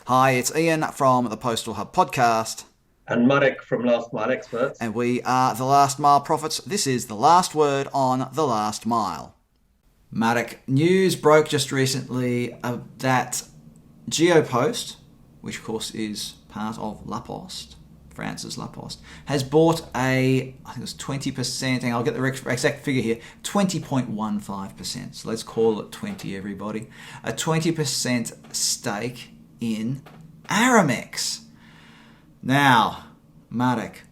Hi, it's Ian from the Postal Hub podcast. And Marek from Last Mile Experts. And we are the Last Mile Prophets. This is the last word on the last mile. Marek, news broke just recently that Post, which of course is part of La Poste, France's La Poste, has bought I think it was 20%, and I'll get the exact figure here, 20.15%. So let's call it 20, everybody. A 20% stake in Aramex. Now, Marek,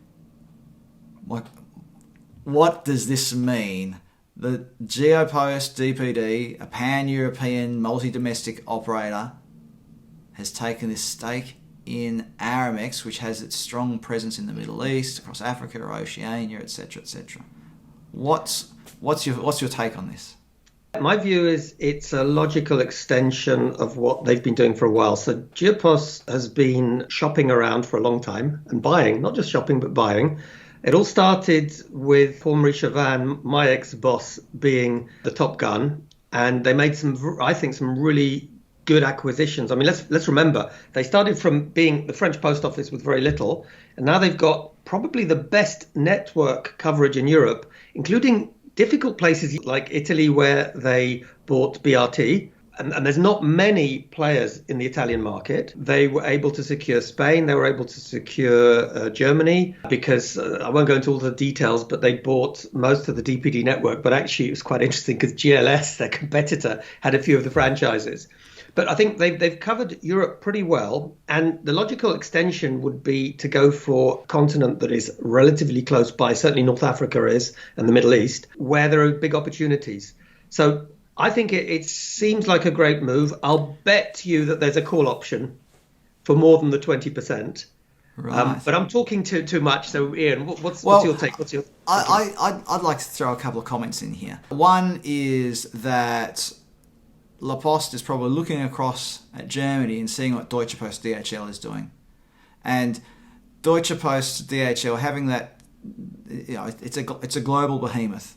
what does this mean? The Post DPD, a pan-European multi-domestic operator, has taken this stake in Aramex, which has its strong presence in the Middle East, across Africa, Oceania, etc., etc. What's your take on this? My view is it's a logical extension of what they've been doing for a while. So Post has been shopping around for a long time and buying, not just shopping, but buying. It all started with Paul-Marie Chauvin, my ex-boss, being the top gun. And they made some really good acquisitions. I mean, let's remember, they started from being the French post office with very little. And now they've got probably the best network coverage in Europe, including difficult places like Italy, where they bought BRT, and there's not many players in the Italian market. They were able to secure Spain, they were able to secure Germany, because I won't go into all the details, but they bought most of the DPD network. But actually it was quite interesting because GLS, their competitor, had a few of the franchises. But I think they've covered Europe pretty well. And the logical extension would be to go for a continent that is relatively close by, certainly North Africa is, and the Middle East, where there are big opportunities. So I think it seems like a great move. I'll bet you that there's a call option for more than the 20%. Right. But I'm talking too much. So Ian, what's your take? I'd like to throw a couple of comments in here. One is that La Poste is probably looking across at Germany and seeing what Deutsche Post DHL is doing. And Deutsche Post DHL having that, it's a global behemoth.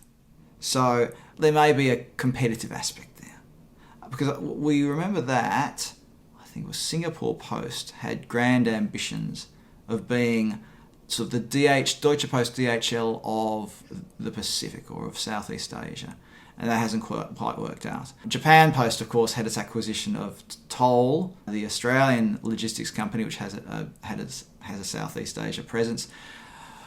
So there may be a competitive aspect there. Because we remember that, I think it was Singapore Post had grand ambitions of being sort of the Deutsche Post DHL of the Pacific or of Southeast Asia. And that hasn't quite worked out. Japan Post, of course, had its acquisition of Toll, the Australian logistics company, which has a Southeast Asia presence,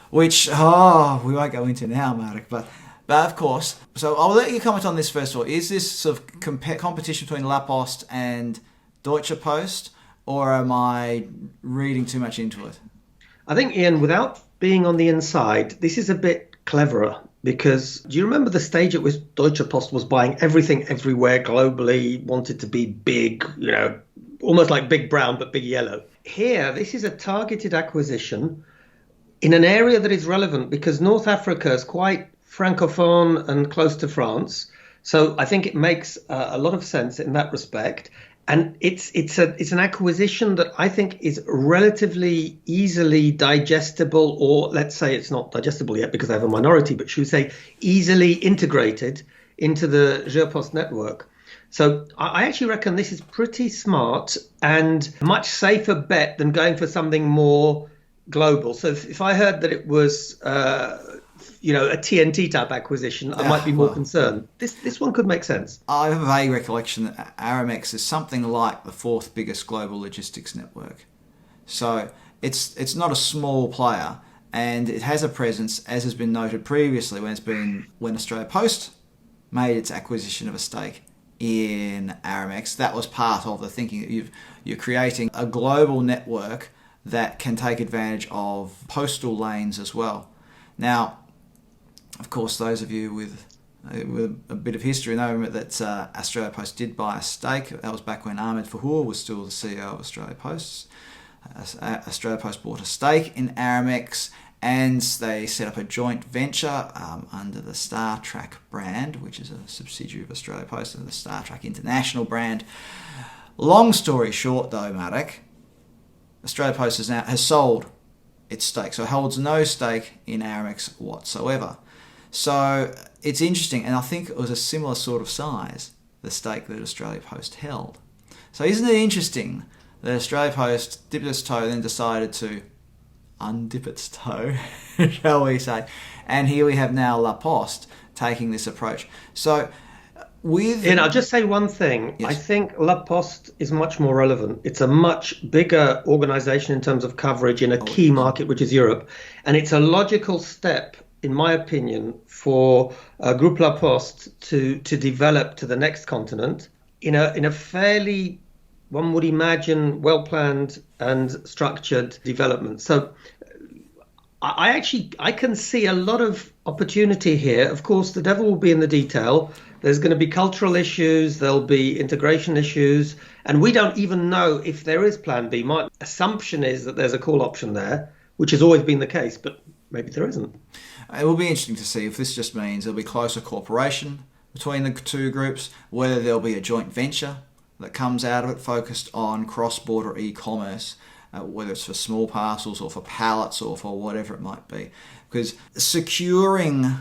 which we won't go into now, Marek. But of course, so I'll let you comment on this first of all. Is this sort of competition between La Poste and Deutsche Post, or am I reading too much into it? I think, Ian, without being on the inside, this is a bit cleverer. Because do you remember the stage at which Deutsche Post was buying everything everywhere globally, wanted to be big, almost like Big Brown, but Big Yellow? Here, this is a targeted acquisition in an area that is relevant because North Africa is quite francophone and close to France. So I think it makes a lot of sense in that respect. And it's an acquisition that I think is relatively easily digestible, or let's say it's not digestible yet because they have a minority, but should we say easily integrated into the Post network. So I actually reckon this is pretty smart and much safer bet than going for something more global. So if I heard that it was a TNT type acquisition, I might be more concerned. This one could make sense. I have a vague recollection that Aramex is something like the fourth biggest global logistics network. So it's not a small player, and it has a presence, as has been noted previously when Australia Post made its acquisition of a stake in Aramex. That was part of the thinking that you're creating a global network that can take advantage of postal lanes as well. Now, of course, those of you with a bit of history know that Australia Post did buy a stake. That was back when Ahmed Fahour was still the CEO of Australia Post. Australia Post bought a stake in Aramex, and they set up a joint venture under the Star Trek brand, which is a subsidiary of Australia Post, and the Star Trek International brand. Long story short, though, Marek, Australia Post has sold its stake, so it holds no stake in Aramex whatsoever. So it's interesting, and I think it was a similar sort of size, the stake that Australia Post held. So isn't it interesting The Australia Post dipped its toe, then decided to undip its toe, shall we say. And here we have now La Poste taking this approach. So And I'll just say one thing. Yes. I think La Poste is much more relevant. It's a much bigger organization in terms of coverage in a key market, which is Europe. And it's a logical step, in my opinion, for Groupe La Poste to develop to the next continent in a fairly, one would imagine, well-planned and structured development. So I can see a lot of opportunity here. Of course, the devil will be in the detail. There's going to be cultural issues, there'll be integration issues, and we don't even know if there is plan B. My assumption is that there's a call option there, which has always been the case, but maybe there isn't. It will be interesting to see if this just means there'll be closer cooperation between the two groups, whether there'll be a joint venture that comes out of it focused on cross-border e-commerce, whether it's for small parcels or for pallets or for whatever it might be. Because securing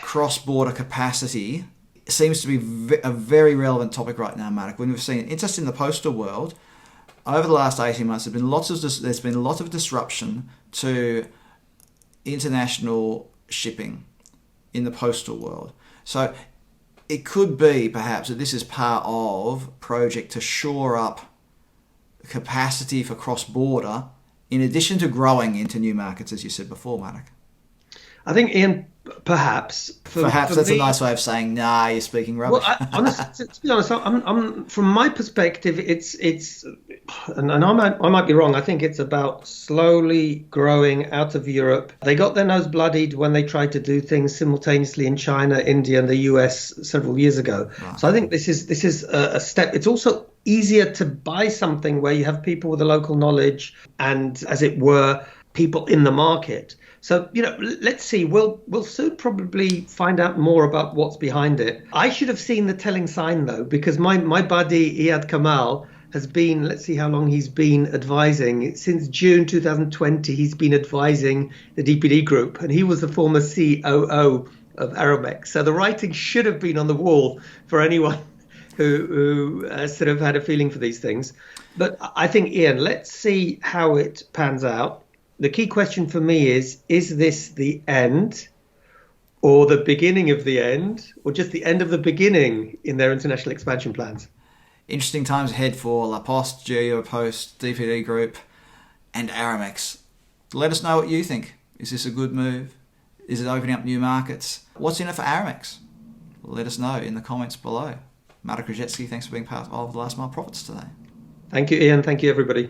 cross-border capacity seems to be a very relevant topic right now, Marek. When we've seen it just in the postal world, over the last 18 months, there's been a lot of disruption to international shipping in the postal world. So it could be perhaps that this is part of a project to shore up capacity for cross-border, in addition to growing into new markets, as you said before, Marek. I think, Ian, perhaps that's a nice way of saying, nah, you're speaking rubbish. Well, honestly, to be honest, I'm from my perspective, it's and I might be wrong. I think it's about slowly growing out of Europe. They got their nose bloodied when they tried to do things simultaneously in China, India, and the US several years ago. Right. So I think this is a step. It's also easier to buy something where you have people with the local knowledge and, as it were, people in the market. So, let's see. We'll soon probably find out more about what's behind it. I should have seen the telling sign, though, because my buddy Iyad Kamal has been, let's see how long he's been advising. Since June 2020, he's been advising the DPD Group, and he was the former COO of Aramex. So the writing should have been on the wall for anyone who sort of had a feeling for these things. But I think, Ian, let's see how it pans out. The key question for me is this the end or the beginning of the end, or just the end of the beginning in their international expansion plans? Interesting times ahead for La Poste, Deutsche Post, DPD Group and Aramex. Let us know what you think. Is this a good move? Is it opening up new markets? What's in it for Aramex? Let us know in the comments below. Marek Rozycki, thanks for being part of the Last Mile Profits today. Thank you, Ian. Thank you, everybody.